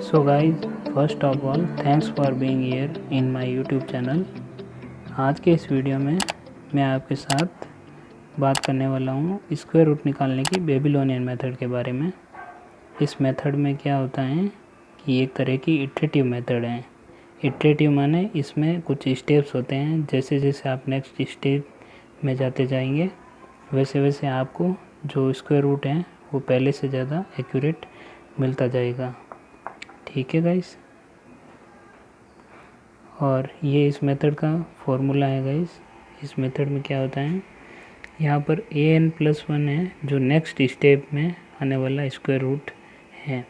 So guys, first of all, thanks for being here in my YouTube channel. आज के इस video में मैं आपके साथ बात करने वाला हूँ स्क्वायर रूट निकालने की बेबीलोनियन मेथड के बारे में। इस मेथड में क्या होता है कि एक तरह की इटरेटिव मेथड है। इटरेटिव माने इसमें कुछ स्टेप्स होते हैं, जैसे जैसे आप नेक्स्ट स्टेप में जाते जाएंगे वैसे वैसे आपको जो स्क्वायर रूट है वो पहले से ज़्यादा एक्यूरेट मिलता जाएगा। ठीक है गाइस, और ये इस मेथड का फॉर्मूला है गाइस। इस मेथड में क्या होता है, यहाँ पर an+1 है जो नेक्स्ट स्टेप में आने वाला स्क्वायर रूट है,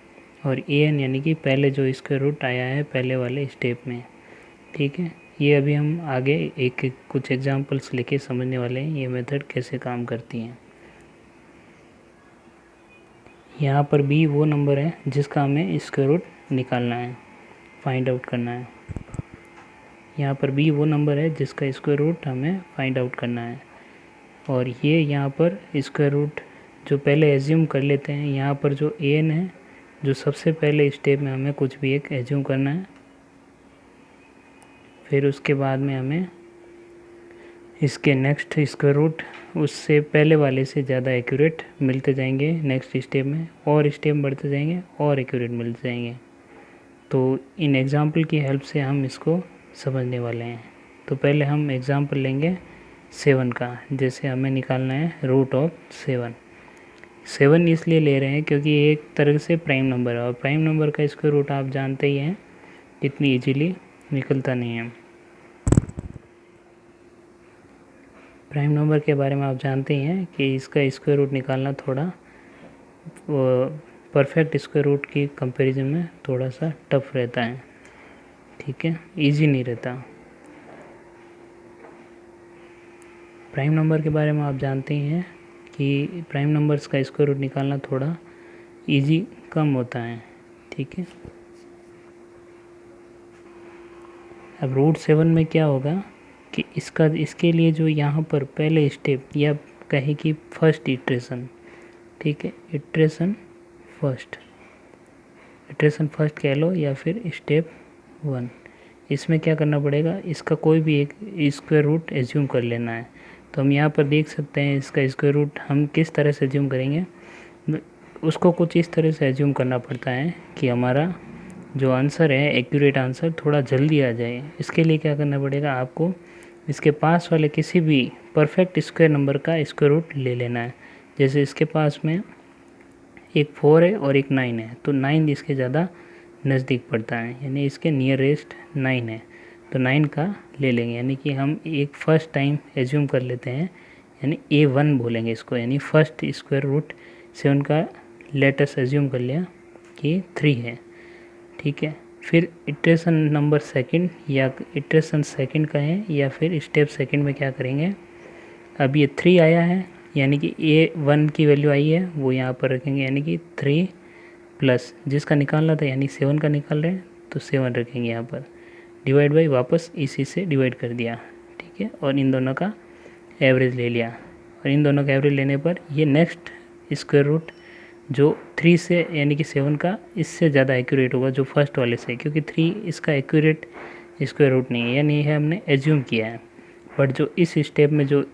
और an यानी कि पहले जो स्क्वायर रूट आया है पहले वाले स्टेप में। ठीक है, ये अभी हम आगे एक कुछ एग्जांपल्स लेके समझने वाले हैं ये मेथड कैसे काम करती है। यहाँ पर b वो नंबर है जिसका हमें स्क्वायर रूट निकालना है, फाइंड आउट करना है। यहाँ पर b वो नंबर है जिसका स्क्वायर रूट हमें फाइंड आउट करना है, और ये यहाँ पर स्क्वायर रूट जो पहले एज्यूम कर लेते हैं। यहाँ पर जो an है जो सबसे पहले स्टेप में हमें कुछ भी एक एज्यूम करना है, फिर उसके बाद में हमें इसके नेक्स्ट स्क्वायर रूट उससे पहले वाले से ज़्यादा एक्यूरेट मिलते जाएंगे नेक्स्ट स्टेप में, और स्टेप बढ़ते जाएंगे और एक्यूरेट मिलते जाएंगे। तो इन एग्ज़ाम्पल की हेल्प से हम इसको समझने वाले हैं। तो पहले हम एग्ज़ाम्पल लेंगे 7 का। जैसे हमें निकालना है रूट ऑफ 7 इसलिए ले रहे हैं क्योंकि ये एक तरह से प्राइम नंबर है, और प्राइम नंबर का स्क्वायर रूट आप जानते ही हैं इतनी ईजीली निकलता नहीं है। प्राइम नंबर के बारे में आप जानते ही हैं कि इसका स्क्वायर रूट निकालना थोड़ा परफेक्ट स्क्वायर रूट की कंपैरिजन में थोड़ा सा टफ रहता है। ठीक है, इजी नहीं रहता। प्राइम नंबर के बारे में आप जानते ही हैं कि प्राइम नंबर्स का स्क्वायर रूट निकालना थोड़ा इजी कम होता है। ठीक है, अब रूट 7 में क्या होगा कि इसके लिए जो यहाँ पर पहले स्टेप या कहे कि फर्स्ट इटरेशन, ठीक है, इटरेशन फर्स्ट कह लो या फिर स्टेप 1, इसमें क्या करना पड़ेगा, इसका कोई भी एक स्क्वायर रूट एज्यूम कर लेना है। तो हम यहाँ पर देख सकते हैं इसका स्क्वायर रूट हम किस तरह से एज्यूम करेंगे। उसको कुछ इस तरह से एज्यूम करना पड़ता है कि हमारा जो आंसर है एक्यूरेट आंसर थोड़ा जल्दी आ जाए। इसके लिए क्या करना पड़ेगा, आपको इसके पास वाले किसी भी परफेक्ट स्क्वायर नंबर का स्क्वायर रूट ले लेना है। जैसे इसके पास में एक 4 है और एक 9 है, तो 9 इसके ज़्यादा नज़दीक पड़ता है, यानी इसके नियरेस्ट 9 है, तो 9 का ले लेंगे। यानी कि हम एक फ़र्स्ट टाइम एज्यूम कर लेते हैं, यानी A1 बोलेंगे इसको, यानी फर्स्ट स्क्वायर रूट 7 का लेटेस्ट एज्यूम कर लिया कि 3 है। ठीक है, फिर इटरेशन नंबर सेकंड या इटरेशन सेकंड का है या फिर स्टेप सेकंड में क्या करेंगे, अब ये 3 आया है यानी कि A1 की वैल्यू आई है वो यहाँ पर रखेंगे, यानी कि 3 प्लस जिसका निकालना था यानी 7 का निकाल रहे हैं तो 7 रखेंगे यहाँ पर, डिवाइड बाई वापस इसी से डिवाइड कर दिया। ठीक है, और इन दोनों का एवरेज ले लिया, और इन दोनों का एवरेज लेने पर ये नेक्स्ट स्क्वायर रूट जो 3 से यानी कि 7 का इससे ज़्यादा एक्यूरेट होगा जो फर्स्ट वाले से, क्योंकि 3 इसका एक्यूरेट स्क्वायर रूट नहीं है, यानी यह हमने एज्यूम किया है। बट जो इस स्टेप में जो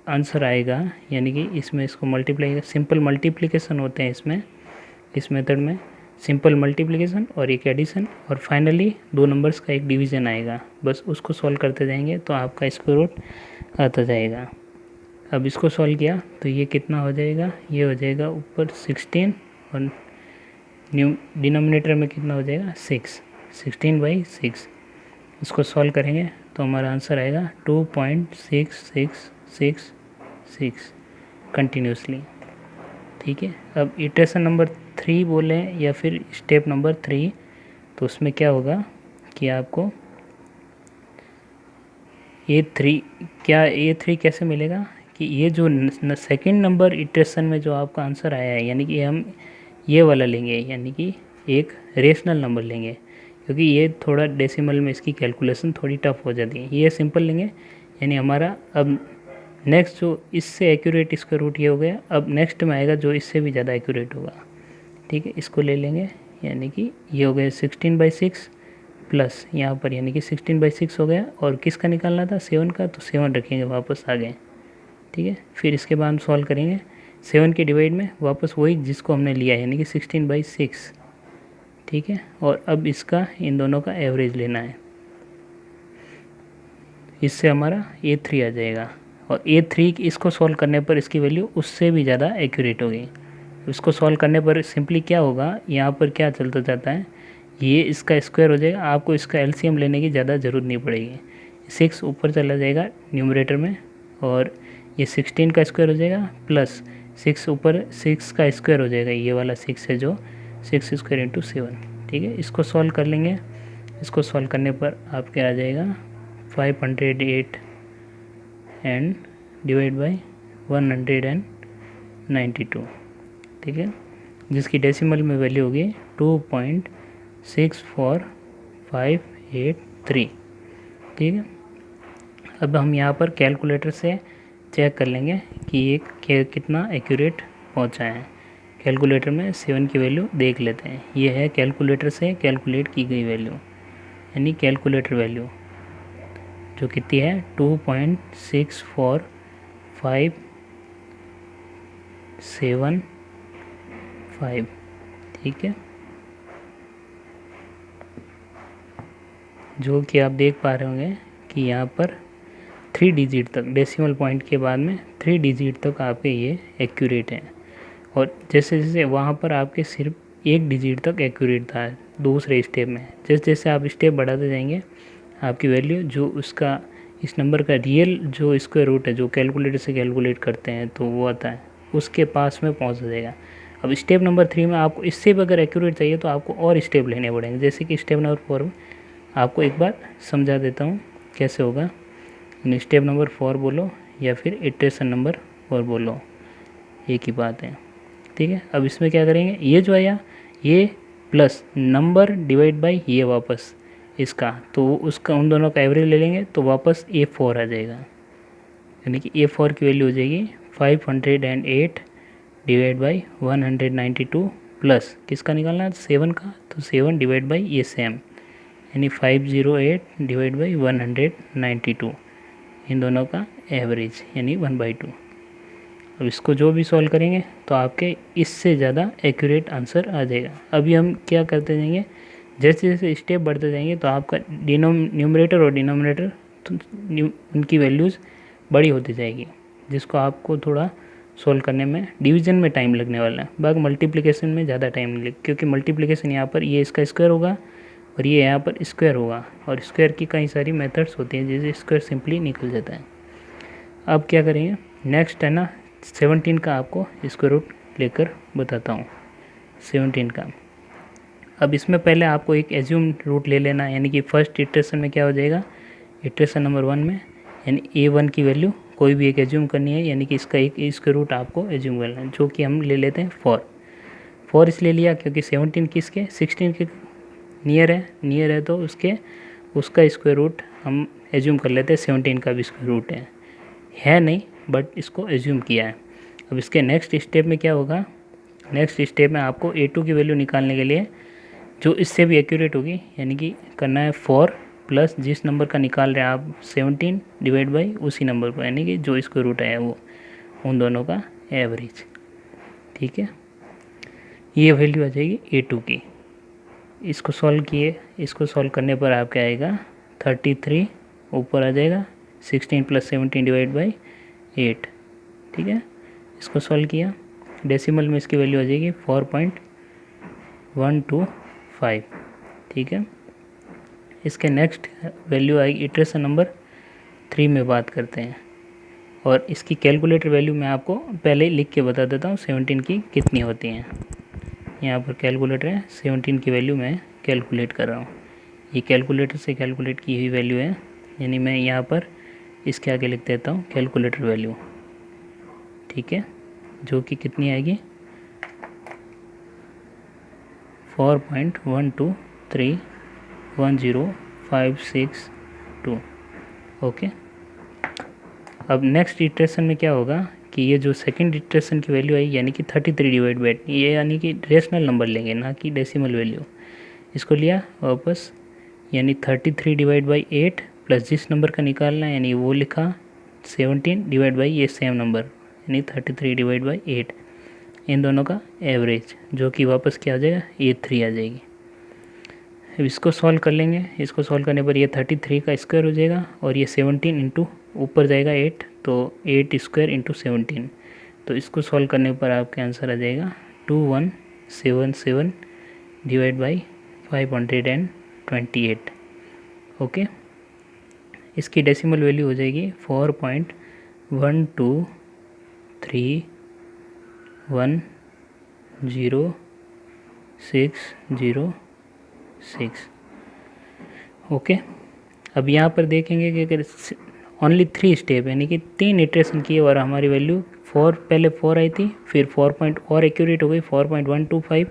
आंसर आएगा यानी कि इसमें इसको मल्टीप्लाई, सिंपल मल्टीप्लिकेशन होते हैं इसमें, इस मेथड में सिंपल मल्टीप्लिकेशन और एक एडिशन, और फाइनली 2 नंबर्स का एक डिवीज़न आएगा। बस उसको सॉल्व करते जाएंगे तो आपका स्क्वायर रूट आता जाएगा। अब इसको सॉल्व किया तो ये कितना हो जाएगा, ये हो जाएगा ऊपर 16 और डिनोमिनेटर में कितना हो जाएगा 6, 16/6। इसको सॉल्व करेंगे तो हमारा आंसर आएगा 2.6666 कंटिन्यूसली। ठीक है, अब इटरेशन नंबर 3 बोले या फिर स्टेप नंबर 3, तो उसमें क्या होगा कि आपको A3 कैसे मिलेगा कि ये जो सेकंड नंबर इटरेशन में जो आपका आंसर आया है, यानी कि हम ये वाला लेंगे, यानी कि एक रेशनल नंबर लेंगे, क्योंकि ये थोड़ा डेसिमल में इसकी कैलकुलेशन थोड़ी टफ हो जाती है। ये सिंपल लेंगे, यानी हमारा अब नेक्स्ट जो इससे एक्यूरेट स्क्वायर रूट ये हो गया, अब नेक्स्ट में आएगा जो इससे भी ज़्यादा एक्यूरेट होगा। ठीक है, इसको ले लेंगे, यानी कि ये हो गया 16/6 प्लस यहाँ पर यानी कि 16/6 हो गया, और किसका निकालना था 7 का, तो 7 रखेंगे वापस आ गए। ठीक है, फिर इसके बाद हम सॉल्व करेंगे 7 के डिवाइड में वापस वही जिसको हमने लिया यानी कि 16/6। ठीक है, और अब इसका इन दोनों का एवरेज लेना है, इससे हमारा A3 आ जाएगा। और A3 इसको सॉल्व करने पर इसकी वैल्यू उससे भी ज़्यादा एक्यूरेट होगी। इसको सॉल्व करने पर सिंपली क्या होगा, यहाँ पर क्या चलता जाता है, ये इसका स्क्वायर हो जाएगा, आपको इसका एलसीएम लेने की ज़्यादा ज़रूरत नहीं पड़ेगी। 6 ऊपर चला जाएगा न्यूमरेटर में, और ये 16 का स्क्वायर हो जाएगा प्लस 6 ऊपर 6 का स्क्वायर हो जाएगा, ये वाला 6 है जो 6 स्क्वायर इंटू 7। ठीक है, इसको सॉल्व कर लेंगे। इसको सॉल्व करने पर आप क्या आ जाएगा 508 एंड डिवाइड बाई 192। ठीक है, जिसकी डेसिमल में वैल्यू होगी 2.64583। ठीक है, अब हम यहाँ पर कैलकुलेटर से चेक कर लेंगे कि ये कितना एक्यूरेट पहुँचा है। कैलकुलेटर में 7 की वैल्यू देख लेते हैं। ये है कैलकुलेटर से कैलकुलेट की गई वैल्यू, यानी कैलकुलेटर वैल्यू जो कितनी है 2.64575। ठीक है, जो कि आप देख पा रहे होंगे कि यहाँ पर 3 डिजिट तक, डेसिमल पॉइंट के बाद में 3 डिजिट तक आपके ये एक्यूरेट हैं। और जैसे जैसे वहाँ पर आपके सिर्फ 1 डिजिट तक एक्यूरेट था दूसरे स्टेप में, जैसे जैसे आप स्टेप बढ़ाते जाएंगे आपकी वैल्यू जो उसका इस नंबर का रियल जो स्क्वायर रूट है जो कैलकुलेटर से कैलकुलेट करते हैं तो वो आता है उसके पास में पहुंच जाएगा। अब स्टेप नंबर 3 में आपको इससे भी अगर एक्यूरेट चाहिए तो आपको और स्टेप लेने पड़ेंगे, जैसे कि स्टेप नंबर 4 में आपको एक बार समझा देता हूँ कैसे होगा। स्टेप नंबर 4 बोलो या फिर इटरेशन नंबर 4 बोलो, एक ही बात है। ठीक है, अब इसमें क्या करेंगे, ये जो आया ये प्लस नंबर डिवाइड बाई ये वापस इसका, तो उसका उन दोनों का एवरेज ले लेंगे तो वापस A4 आ जाएगा, यानी कि A4 की वैल्यू हो जाएगी 508 डिवाइड बाई 192 प्लस किसका निकालना है 7 का, तो 7 डिवाइड बाई ये सेम, यानी 508 डिवाइड बाई 192, इन दोनों का एवरेज यानी 1/2। अब इसको जो भी सॉल्व करेंगे तो आपके इससे ज़्यादा एक्यूरेट आंसर आ जाएगा। अभी हम क्या करते जाएंगे, जैसे जैसे स्टेप बढ़ते जाएंगे तो आपका न्यूमरेटर और डिनोमिनेटर तो उनकी वैल्यूज़ बड़ी होती जाएगी, जिसको आपको थोड़ा सॉल्व करने में डिवीजन में टाइम लगने वाला है। बाकी मल्टीप्लिकेशन में ज़्यादा टाइम नहीं लगे, क्योंकि मल्टीप्लिकेशन यहाँ पर ये इसका स्क्वायर होगा और ये यहाँ पर स्क्वायर होगा, और स्क्वायर की कई सारी मेथड्स होती हैं जैसे स्क्वायर सिंपली निकल जाता है। अब क्या करेंगे नेक्स्ट है ना 17 का आपको स्क्वायर रूट लेकर बताता हूँ 17 का। अब इसमें पहले आपको एक एज्यूम रूट ले लेना है, यानी कि फर्स्ट इटरेशन में क्या हो जाएगा, इटरेशन नंबर 1 में यानी A1 की वैल्यू कोई भी एक एज्यूम करनी है, यानी कि इसका एक स्क्वायर रूट आपको एज्यूम करना है, जो कि हम ले लेते हैं 4 इसलिए लिया क्योंकि 17 किसके 16 के नियर है तो उसका स्क्वायर रूट हम एज्यूम कर लेते हैं, 17 का भी स्क्वायर रूट है नहीं बट इसको एज्यूम किया है। अब इसके नेक्स्ट स्टेप में क्या होगा, नेक्स्ट स्टेप में आपको A2 की वैल्यू निकालने के लिए जो इससे भी एक्यूरेट होगी, यानी कि करना है 4 प्लस जिस नंबर का निकाल रहे हैं आप 17 डिवाइड बाई उसी नंबर को, यानी कि जो स्क्वायर रूट है वो उन दोनों का एवरेज। ठीक है, ये वैल्यू आ जाएगी A2 की। इसको सॉल्व किए, इसको सॉल्व करने पर आपका आएगा 33 ऊपर आ जाएगा 16 प्लस 17 डिवाइड बाई 8। ठीक है, इसको सॉल्व किया, डेसिमल में इसकी वैल्यू आ जाएगी 4.125। ठीक है, इसके नेक्स्ट वैल्यू आएगी इटरेशन नंबर 3 में बात करते हैं, और इसकी कैलकुलेटर वैल्यू मैं आपको पहले ही लिख के बता देता हूँ 17 की कितनी होती हैं। यहाँ पर कैलकुलेटर है, 17 की वैल्यू मैं कैलकुलेट कर रहा हूँ, ये कैलकुलेटर से कैलकुलेट की हुई वैल्यू है, यानी मैं यहाँ पर इसके आगे लिख देता हूँ कैलकुलेटर वैल्यू। ठीक है, जो कि कितनी आएगी 4.12310,562। ओके, अब नेक्स्ट इटरेशन में क्या होगा कि ये जो सेकंड इटरेशन की वैल्यू आई यानी कि 33 डिवाइड बाई 8, ये यानी कि रेशनल नंबर लेंगे ना कि डेसिमल वैल्यू। इसको लिया वापस, यानी 33 डिवाइड बाई 8 प्लस जिस नंबर का निकालना है यानी वो लिखा 17 डिवाइड बाई ये सेम नंबर यानी 33 डिवाइड बाई 8, इन दोनों का एवरेज जो कि वापस क्या आ जाएगा, ये 3 आ जाएगी। अब इसको सॉल्व कर लेंगे, इसको सॉल्व करने पर ये 33 का स्क्वायर हो जाएगा और ये 17 इंटू ऊपर जाएगा 8, तो 8 स्क्वायर इंटू 17, तो इसको सॉल्व करने पर आपका आंसर आ जाएगा 2177 डिवाइड बाई 528। ओके, इसकी डेसिमल वैल्यू हो जाएगी 4.123100606। ओके, अब यहाँ पर देखेंगे कि अगर ओनली 3 स्टेप यानी कि 3 इटरेशन किए और हमारी वैल्यू 4, पहले 4 आई थी, फिर 4 पॉइंट और एक्यूरेट हो गई 4.125,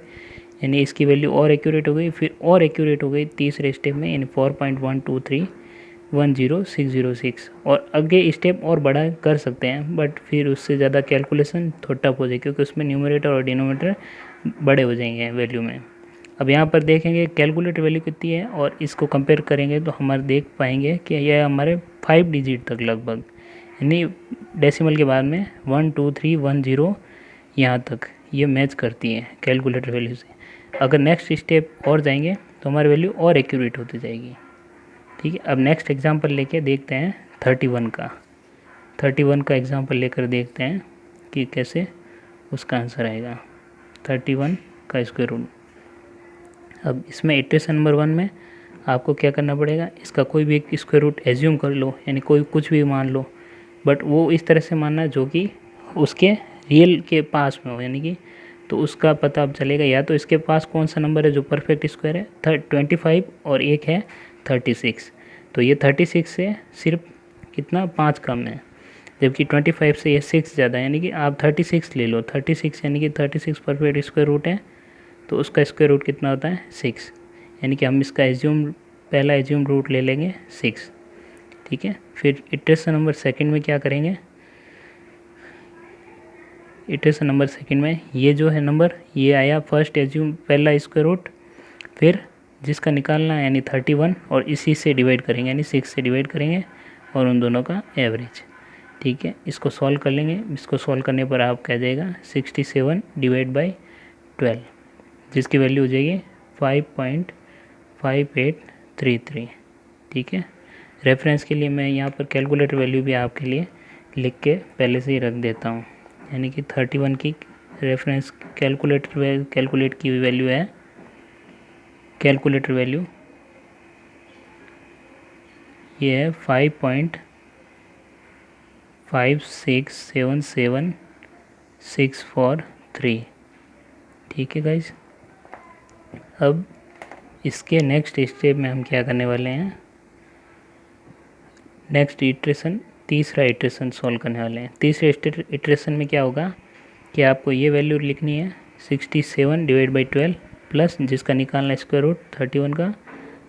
यानी इसकी वैल्यू और एक्यूरेट हो गई, फिर और एक्यूरेट हो गई तीसरे स्टेप में यानी 4.123100606। और आगे स्टेप और बड़ा कर सकते हैं बट फिर उससे ज़्यादा कैलकुलेशन थोड़ा टफ हो जाए क्योंकि उसमें न्यूमरेटर और डिनोमिनेटर बड़े हो जाएंगे वैल्यू में। अब यहाँ पर देखेंगे कैलकुलेटर वैल्यू कितनी है और इसको कंपेयर करेंगे तो हमारे देख पाएंगे कि यह हमारे 5 डिजिट तक लगभग, यानी डेसिमल के बाद में 1 2 3 1 0 यहाँ तक ये मैच करती है कैलकुलेटर वैल्यू से। अगर नेक्स्ट स्टेप और जाएंगे तो हमारी वैल्यू और एक्यूरेट होती जाएगी। ठीक है, अब नेक्स्ट एग्जांपल लेके देखते हैं 31 का एग्जांपल लेकर देखते हैं कि कैसे उसका आंसर आएगा 31 का स्क्वायर रूट। अब इसमें इटरेशन नंबर 1 में आपको क्या करना पड़ेगा, इसका कोई भी एक स्क्वायर रूट एज्यूम कर लो यानी कोई कुछ भी मान लो, बट वो इस तरह से मानना जो कि उसके रियल के पास में हो, यानी कि तो उसका पता अब चलेगा या तो इसके पास कौन सा नंबर है जो परफेक्ट स्क्वायर है 25 और एक है 36, तो ये 36 से सिर्फ कितना 5 कम है, जबकि 25 से ये 6 ज़्यादा है, यानी कि आप 36 ले लो, 36 यानी कि 36 परफेक्ट स्क्वायर रूट है, तो उसका स्क्वायर रूट कितना होता है 6, यानी कि हम इसका पहला एज्यूम रूट ले लेंगे 6। ठीक है, फिर इटरेशन नंबर सेकंड में क्या करेंगे, इटरेशन नंबर सेकंड में ये जो है नंबर ये आया फर्स्ट एज्यूम पहला स्क्वायर रूट, फिर जिसका निकालना है यानी 31 और इसी से डिवाइड करेंगे यानी 6 से डिवाइड करेंगे और उन दोनों का एवरेज। ठीक है, इसको सॉल्व कर लेंगे, इसको सॉल्व करने पर आप कह जाएगा 67 डिवाइड बाई 12 जिसकी वैल्यू हो जाएगी 5.5833। ठीक है, रेफरेंस के लिए मैं यहाँ पर कैलकुलेटर वैल्यू भी आपके लिए लिख के पहले से ही रख देता हूँ, यानी कि 31 की रेफरेंस कैलकुलेट की हुई वैल्यू है, कैलकुलेटर वैल्यू ये है 5.5677643। ठीक है गाइज, अब इसके नेक्स्ट स्टेप में हम क्या करने वाले हैं, नेक्स्ट इटरेशन तीसरा इटरेशन सॉल्व करने वाले हैं। तीसरे इटरेशन में क्या होगा कि आपको ये वैल्यू लिखनी है 67 डिवाइड बाई 12 प्लस जिसका निकालना स्क्वायर रूट 31 का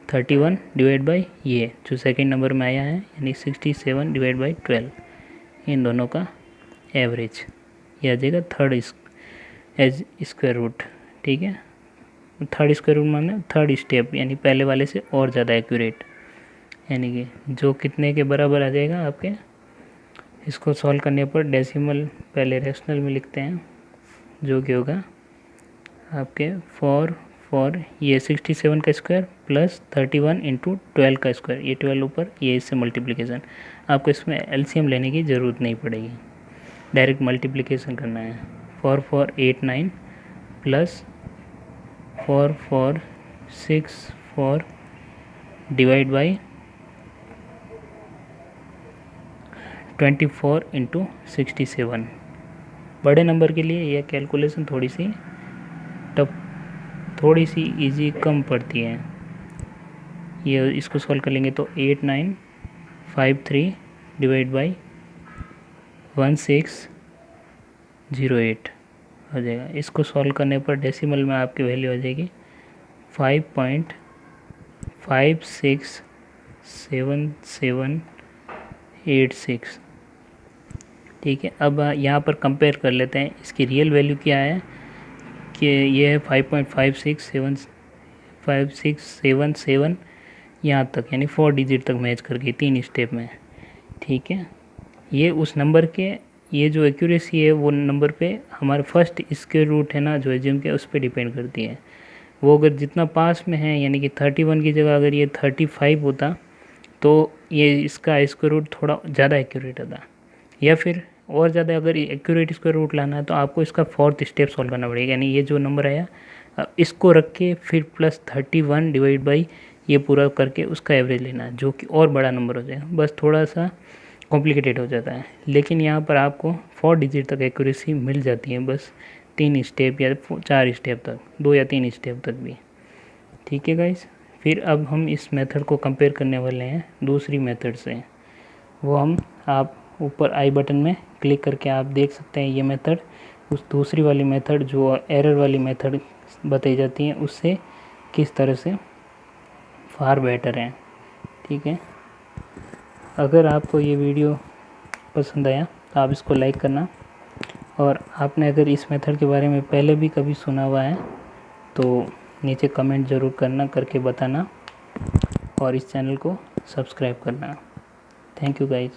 31 डिवाइड बाई ये जो सेकंड नंबर में आया है यानी 67 डिवाइड बाई 12, इन दोनों का एवरेज ये आ जाएगा थर्ड स्क्वायर रूट। ठीक है, थर्ड स्क्वायर रूट माने थर्ड स्टेप यानी पहले वाले से और ज़्यादा एक्यूरेट, यानी कि जो कितने के बराबर आ जाएगा आपके। इसको सॉल्व करने पर डेसिमल पहले रेशनल में लिखते हैं जो कि होगा आपके 4 ये 67 का स्क्वायर प्लस 31 इंटू 12 का स्क्वायर, ये 12 ऊपर ये इससे मल्टीप्लिकेशन। आपको इसमें एलसीएम लेने की ज़रूरत नहीं पड़ेगी, डायरेक्ट मल्टीप्लिकेशन करना है। 4489 प्लस 4464 डिवाइड बाई 24 इंटू 67। बड़े नंबर के लिए यह कैलकुलेशन थोड़ी सी इजी कम पड़ती है। ये इसको सॉल्व कर लेंगे तो 8953 डिवाइड बाई 1608 हो जाएगा। इसको सॉल्व करने पर डेसिमल में आपकी वैल्यू हो जाएगी 5.5677786। ठीक है, अब यहाँ पर कंपेयर कर लेते हैं इसकी रियल वैल्यू क्या है कि ये है 5.5677 यहाँ तक, यानी 4 डिजिट तक मैच कर गई 3 स्टेप में। ठीक है, ये उस नंबर के, ये जो एक्यूरेसी है वो नंबर पे हमारे फर्स्ट स्क्वायर रूट है ना जो एज्यूम के, उस पर डिपेंड करती है। वो अगर जितना पास में है, यानी कि 31 की जगह अगर ये 35 होता तो ये इसका स्क्वायर रूट थोड़ा ज़्यादा एक्यूरेट होता, या फिर और ज़्यादा अगर एक्यूरेट स्क्वायर रूट लाना है तो आपको इसका 4th स्टेप सॉल्व करना पड़ेगा। यानी ये जो नंबर आया इसको रख के फिर प्लस 31 डिवाइड बाई ये पूरा करके उसका एवरेज लेना है, जो कि और बड़ा नंबर हो जाएगा। बस थोड़ा सा कॉम्प्लिकेटेड हो जाता है, लेकिन यहाँ पर आपको 4 डिजिट तक एक्यूरेसी मिल जाती है, बस 3 स्टेप या 4 स्टेप तक, 2 या 3 स्टेप तक भी। ठीक है गाइस, फिर अब हम इस मेथड को कंपेयर करने वाले हैं दूसरी मेथड से। वो हम, आप ऊपर आई बटन में क्लिक करके आप देख सकते हैं ये मेथड उस दूसरी वाली मेथड जो एरर वाली मेथड बताई जाती है उससे किस तरह से फार बेटर है। ठीक है, अगर आपको ये वीडियो पसंद आया तो आप इसको लाइक करना, और आपने अगर इस मेथड के बारे में पहले भी कभी सुना हुआ है तो नीचे कमेंट ज़रूर करना, करके बताना, और इस चैनल को सब्सक्राइब करना। Thank you guys.